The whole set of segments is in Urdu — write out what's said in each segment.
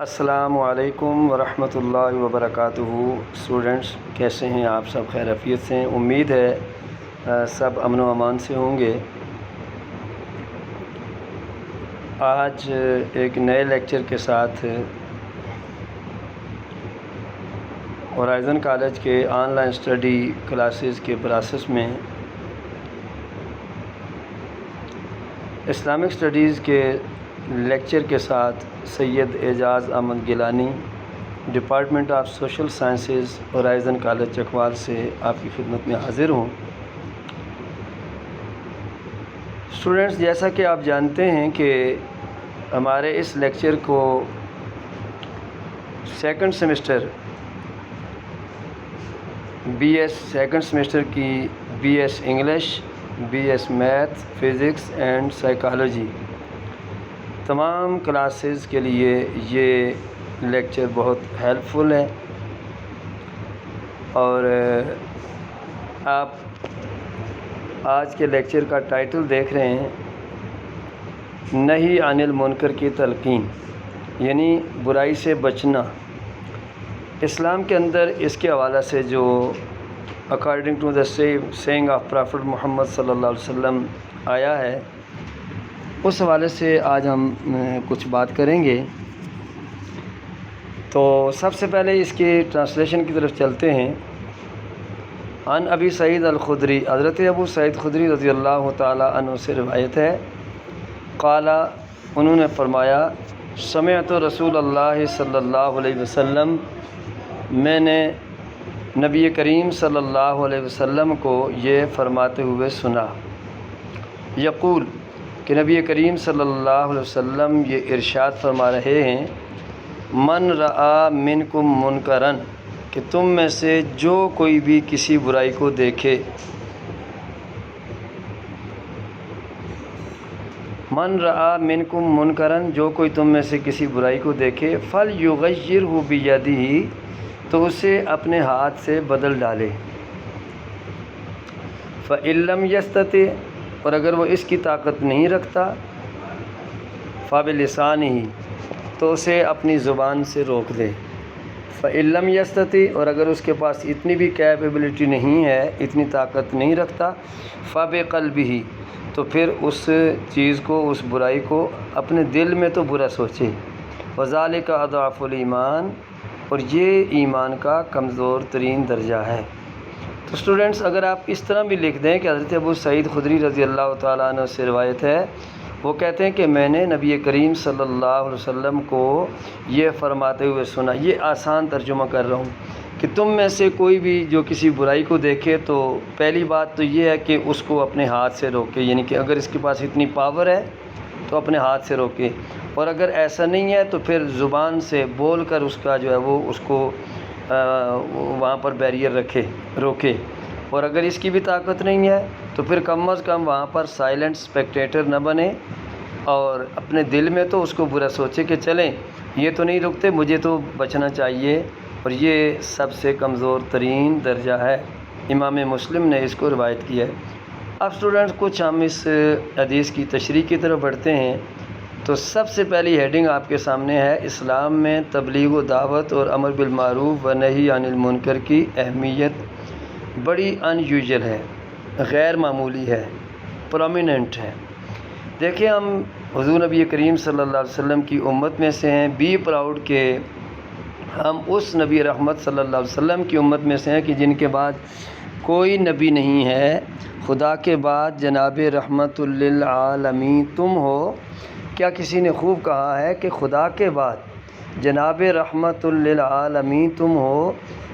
السلام علیکم ورحمۃ اللہ وبرکاتہ۔ اسٹوڈنٹس کیسے ہیں آپ؟ سب خیر عافیت سے ہیں؟ امید ہے سب امن و امان سے ہوں گے۔ آج ایک نئے لیکچر کے ساتھ ہورائزن کالج کے آن لائن اسٹڈی کلاسز کے پروسیس میں اسلامک اسٹڈیز کے لیکچر کے ساتھ Syed Ijaz Ahmed Gilani, department of social sciences, Horizon College Chakwal سے آپ کی خدمت میں حاضر ہوں۔ اسٹوڈنٹس، جیسا کہ آپ جانتے ہیں کہ ہمارے اس لیکچر کو سیکنڈ سیمسٹر سیکنڈ سیمسٹر کی B S English, B S math, physics and psychology تمام کلاسز کے لیے یہ لیکچر بہت ہیلپ فل ہے، اور آپ آج کے لیکچر کا ٹائٹل دیکھ رہے ہیں، نہی عن المنکر کی تلقین، یعنی برائی سے بچنا۔ اسلام کے اندر اس کے حوالے سے جو according to the saying of prophet Muhammad صلی اللہ علیہ وسلم آیا ہے، اس حوالے سے آج ہم کچھ بات کریں گے۔ تو سب سے پہلے اس کی ٹرانسلیشن کی طرف چلتے ہیں۔ عن ابی سعید الخدری، حضرت ابو سعید خدری رضی اللہ تعالی عنہ سے روایت ہے، قال، انہوں نے فرمایا، سمعت رسول اللہ صلی اللہ علیہ وسلم، میں نے نبی کریم صلی اللہ علیہ وسلم کو یہ فرماتے ہوئے سنا، یقول، کہ نبی کریم صلی اللہ علیہ وسلم یہ ارشاد فرما رہے ہیں، من رآ منکم منکرن، کہ تم میں سے جو کوئی بھی کسی برائی کو دیکھے، من رآ منکم منکرن، جو کوئی تم میں سے کسی برائی کو دیکھے، فلیغیرہ بیدہ، تو اسے اپنے ہاتھ سے بدل ڈالے، فإن لم یستطع، اور اگر وہ اس کی طاقت نہیں رکھتا، فبلسانہ، تو اسے اپنی زبان سے روک دے، فإن لم یستطع، اور اگر اس کے پاس اتنی بھی کیپیبلٹی نہیں ہے، اتنی طاقت نہیں رکھتا، فبقلبہ، تو پھر اس چیز کو، اس برائی کو اپنے دل میں تو برا سوچے، وذالک اضعف الایمان، اور یہ ایمان کا کمزور ترین درجہ ہے۔ تو اسٹوڈنٹس، اگر آپ اس طرح بھی لکھ دیں کہ حضرت ابو سعید خدری رضی اللہ تعالیٰ عنہ سے روایت ہے، وہ کہتے ہیں کہ میں نے نبی کریم صلی اللہ علیہ وسلم کو یہ فرماتے ہوئے سنا، یہ آسان ترجمہ کر رہا ہوں، کہ تم میں سے کوئی بھی جو کسی برائی کو دیکھے، تو پہلی بات تو یہ ہے کہ اس کو اپنے ہاتھ سے روکے، یعنی کہ اگر اس کے پاس اتنی پاور ہے تو اپنے ہاتھ سے روکے، اور اگر ایسا نہیں ہے تو پھر زبان سے بول کر اس کا جو ہے وہ اس کو وہاں پر بیریئر روکے، اور اگر اس کی بھی طاقت نہیں ہے تو پھر کم از کم وہاں پر سائلنٹ اسپیکٹیٹر نہ بنے، اور اپنے دل میں تو اس کو برا سوچے کہ چلیں یہ تو نہیں رکتے، مجھے تو بچنا چاہیے، اور یہ سب سے کمزور ترین درجہ ہے۔ امام مسلم نے اس کو روایت کیا ہے۔ اب اسٹوڈنٹس، کچھ ہم اس حدیث کی تشریح کی طرف بڑھتے ہیں۔ تو سب سے پہلی ہیڈنگ آپ کے سامنے ہے، اسلام میں تبلیغ و دعوت اور امر بالمعروف و نہی عن المنکر کی اہمیت بڑی ان یوزل ہے، غیر معمولی ہے، پرومیننٹ ہے۔ دیکھیں، ہم حضور نبی کریم صلی اللہ علیہ وسلم کی امت میں سے ہیں، بی پراؤڈ کہ ہم اس نبی رحمت صلی اللہ علیہ وسلم کی امت میں سے ہیں کہ جن کے بعد کوئی نبی نہیں ہے، خدا کے بعد جناب رحمت للعالمین تم ہو۔ کیا کسی نے خوب کہا ہے کہ خدا کے بعد جناب رحمت للعالمین تم ہو،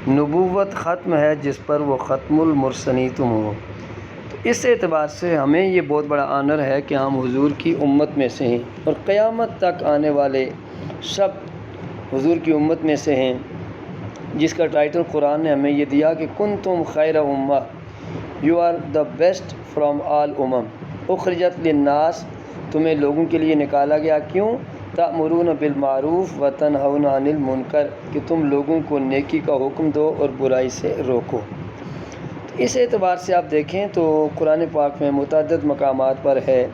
نبوت ختم ہے جس پر وہ ختم المرسلین تم ہو۔ تو اس اعتبار سے ہمیں یہ بہت بڑا آنر ہے کہ ہم حضور کی امت میں سے ہیں، اور قیامت تک آنے والے سب حضور کی امت میں سے ہیں، جس کا ٹائٹل قرآن نے ہمیں یہ دیا کہ کنتم خیر امہ، you are the best from all اخرجت للناس، تمہیں لوگوں کے لیے نکالا گیا، کیوں؟ تأمرون بالمعروف و تنہون عن المنکر، کہ تم لوگوں کو نیکی کا حکم دو اور برائی سے روکو۔ تو اس اعتبار سے آپ دیکھیں تو قرآن پاک میں متعدد مقامات پر ہے،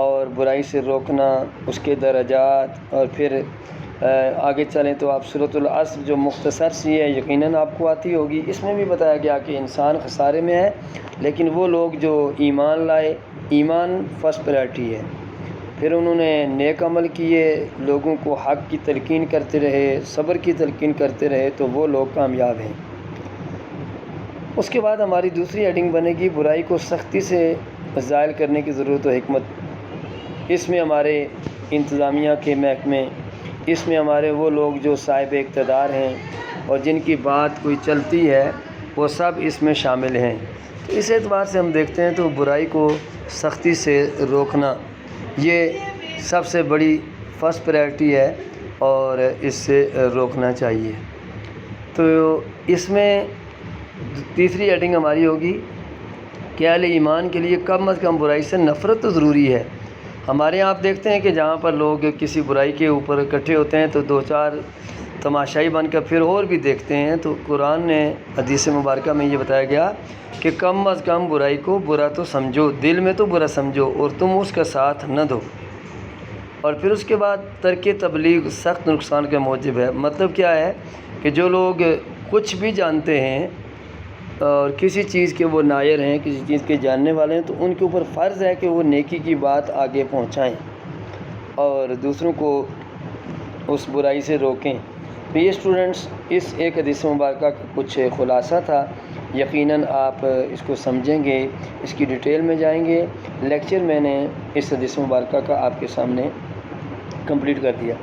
اور برائی سے روکنا، اس کے درجات، اور پھر آگے چلیں تو آپ سورۃ العصر جو مختصر سی ہے یقیناً آپ کو آتی ہوگی، اس میں بھی بتایا گیا کہ انسان خسارے میں ہے، لیکن وہ لوگ جو ایمان لائے، ایمان فرسٹ پرائرٹی ہے، پھر انہوں نے نیک عمل کیے، لوگوں کو حق کی تلقین کرتے رہے، صبر کی تلقین کرتے رہے، تو وہ لوگ کامیاب ہیں۔ اس کے بعد ہماری دوسری ہیڈنگ بنے گی برائی کو سختی سے زائل کرنے کی ضرورت و حکمت۔ اس میں ہمارے انتظامیہ کے محکمے، اس میں ہمارے وہ لوگ جو صاحب اقتدار ہیں اور جن کی بات کوئی چلتی ہے، وہ سب اس میں شامل ہیں۔ تو اس اعتبار سے ہم دیکھتے ہیں تو برائی کو سختی سے روکنا یہ سب سے بڑی فرسٹ پرائرٹی ہے اور اس سے روکنا چاہیے۔ تو اس میں تیسری ہیڈنگ ہماری ہوگی کہ اہل ایمان کے لیے کم از کم برائی سے نفرت تو ضروری ہے۔ ہمارے یہاں آپ دیکھتے ہیں کہ جہاں پر لوگ کسی برائی کے اوپر اکٹھے ہوتے ہیں تو دو چار تماشائی بن کر پھر اور بھی دیکھتے ہیں، تو قرآن نے حدیث مبارکہ میں یہ بتایا گیا کہ کم از کم برائی کو برا تو سمجھو، دل میں تو برا سمجھو اور تم اس کا ساتھ نہ دو۔ اور پھر اس کے بعد ترک تبلیغ سخت نقصان کا موجب ہے۔ مطلب کیا ہے کہ جو لوگ کچھ بھی جانتے ہیں اور کسی چیز کے وہ نائر ہیں، کسی چیز کے جاننے والے ہیں، تو ان کے اوپر فرض ہے کہ وہ نیکی کی بات آگے پہنچائیں اور دوسروں کو اس برائی سے روکیں۔ تو یہ اسٹوڈنٹس اس ایک حدیث مبارکہ کا کچھ خلاصہ تھا، یقیناً آپ اس کو سمجھیں گے، اس کی ڈیٹیل میں جائیں گے۔ لیکچر میں نے اس حدیث مبارکہ کا آپ کے سامنے کمپلیٹ کر دیا۔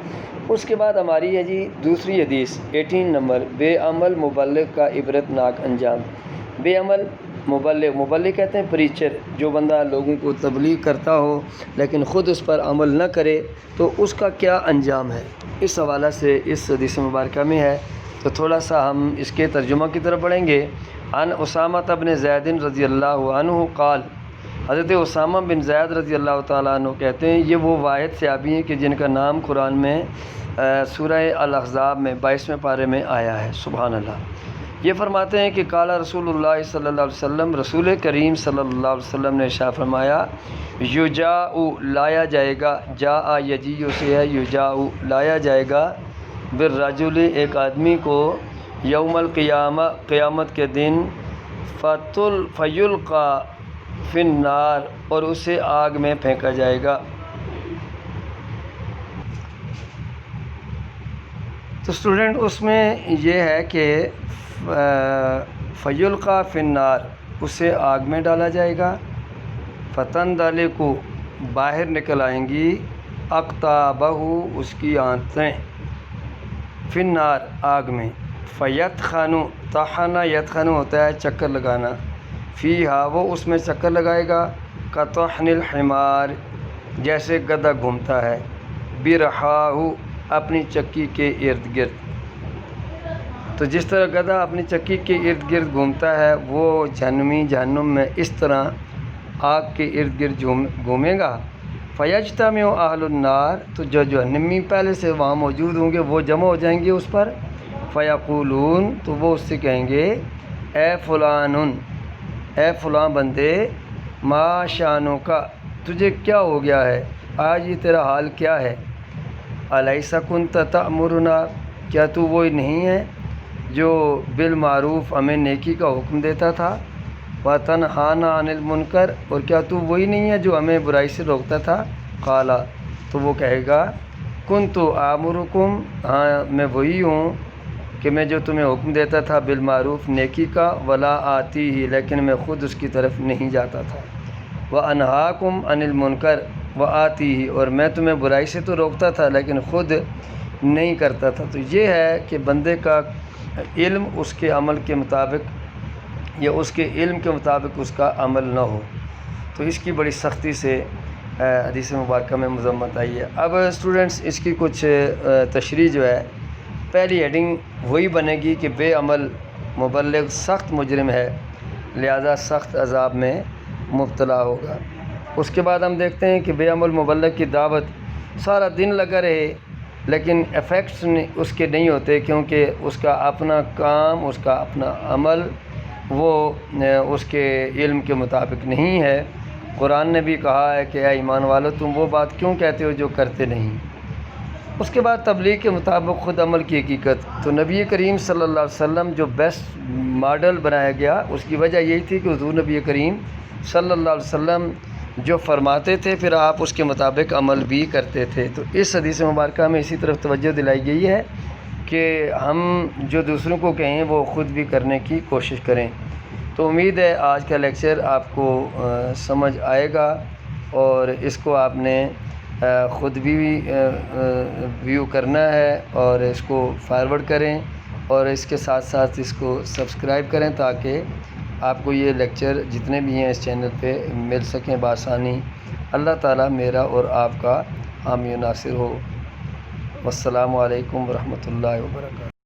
اس کے بعد ہماری ہے جی دوسری حدیث 18 نمبر، بے عمل مبلغ کا عبرت ناک انجام۔ بے عمل مبلغ کہتے ہیں پریچر، جو بندہ لوگوں کو تبلیغ کرتا ہو لیکن خود اس پر عمل نہ کرے تو اس کا کیا انجام ہے، اس حوالہ سے اس حدیث مبارکہ میں ہے۔ تو تھوڑا سا ہم اس کے ترجمہ کی طرف پڑھیں گے۔ عن اسامہ بن زید رضی اللہ عنہ قال، حضرت اسامہ بن زید رضی اللہ تعالیٰ عنہ کہتے ہیں، یہ وہ واحد صحابی ہیں کہ جن کا نام قرآن میں سورہ الاحزاب میں 22ویں پارے میں آیا ہے۔ سبحان اللہ۔ یہ فرماتے ہیں کہ قال رسول اللہ صلی اللہ علیہ وسلم، رسول کریم صلی اللہ علیہ وسلم نے ارشاد فرمایا، یجاء لایا جائے گا، جاء یجیء سے ہے، یجاء لایا جائے گا، بالرجل ایک آدمی کو، یوم القیامہ قیامت کے دن، فیلقی فی النار اور اسے آگ میں پھینکا جائے گا۔ تو اسٹوڈنٹ اس میں یہ ہے کہ فیلقی فی النار اسے آگ میں ڈالا جائے گا، فتندلق باہر نکل آئیں گی، اقطابہ اس کی آنتیں، فی النار آگ میں، فیطحن طحن یطحن ہوتا ہے چکر لگانا، فیہا وہ اس میں چکر لگائے گا، کطحن الحمار جیسے گدھا گھومتا ہے، برحاہ اپنی چکی کے ارد گرد۔ تو جس طرح گدھا اپنی چکی کے ارد گرد گھومتا ہے، وہ جہنم میں اس طرح آگ کے ارد گرد گھومے گا۔ فیجتمع اہل النار تو جو جہنمی پہلے سے وہاں موجود ہوں گے وہ جمع ہو جائیں گے اس پر، فیقولون تو وہ اس سے کہیں گے، اے فلان، اے فلاں بندے، ما شانک تجھے کیا ہو گیا ہے، آج یہ تیرا حال کیا ہے، الیس کنت تأمرنا کیا تو وہی نہیں ہے جو بالمعروف ہمیں نیکی کا حکم دیتا تھا، وتنہانا عن المنکر اور کیا تو وہی نہیں ہے جو ہمیں برائی سے روکتا تھا، قالا تو وہ کہے گا، کنت آمرکم ہاں میں وہی ہوں کہ میں جو تمہیں حکم دیتا تھا بالمعروف نیکی کا، ولا آتی ہی لیکن میں خود اس کی طرف نہیں جاتا تھا، وانہاکم عن المنکر وآتی ہی اور میں تمہیں برائی سے تو روکتا تھا لیکن خود نہیں کرتا تھا۔ تو یہ ہے کہ بندے کا علم اس کے عمل کے مطابق یا اس کے علم کے مطابق اس کا عمل نہ ہو، تو اس کی بڑی سختی سے حدیث مبارکہ میں مذمت آئی ہے۔ اب اسٹوڈنٹس اس کی کچھ تشریح جو ہے، پہلی ہیڈنگ وہی بنے گی کہ بے عمل مبلغ سخت مجرم ہے، لہذا سخت عذاب میں مبتلا ہوگا۔ اس کے بعد ہم دیکھتے ہیں کہ بے عمل مبلغ کی دعوت سارا دن لگا رہے لیکن ایفیکٹس اس کے نہیں ہوتے، کیونکہ اس کا اپنا کام، اس کا اپنا عمل وہ اس کے علم کے مطابق نہیں ہے۔ قرآن نے بھی کہا ہے کہ اے ایمان والو تم وہ بات کیوں کہتے ہو جو کرتے نہیں۔ اس کے بعد تبلیغ کے مطابق خود عمل کی حقیقت. تو نبی کریم صلی اللہ علیہ وسلم جو بیسٹ ماڈل بنایا گیا، اس کی وجہ یہی تھی کہ حضور نبی کریم صلی اللہ علیہ وسلم جو فرماتے تھے پھر آپ اس کے مطابق عمل بھی کرتے تھے. تو اس حدیث مبارکہ میں اسی طرف توجہ دلائی گئی ہے کہ ہم جو دوسروں کو کہیں وہ خود بھی کرنے کی کوشش کریں. تو امید ہے آج کا لیکچر آپ کو سمجھ آئے گا اور اس کو آپ نے خود بھی ویو کرنا ہے اور اس کو فارورڈ کریں اور اس کے ساتھ ساتھ اس کو سبسکرائب کریں تاکہ آپ کو یہ لیکچر جتنے بھی ہیں اس چینل پہ مل سکیں بآسانی. اللہ تعالیٰ میرا اور آپ کا حامی و ناصر ہو. والسلام علیکم ورحمۃ اللہ وبرکاتہ.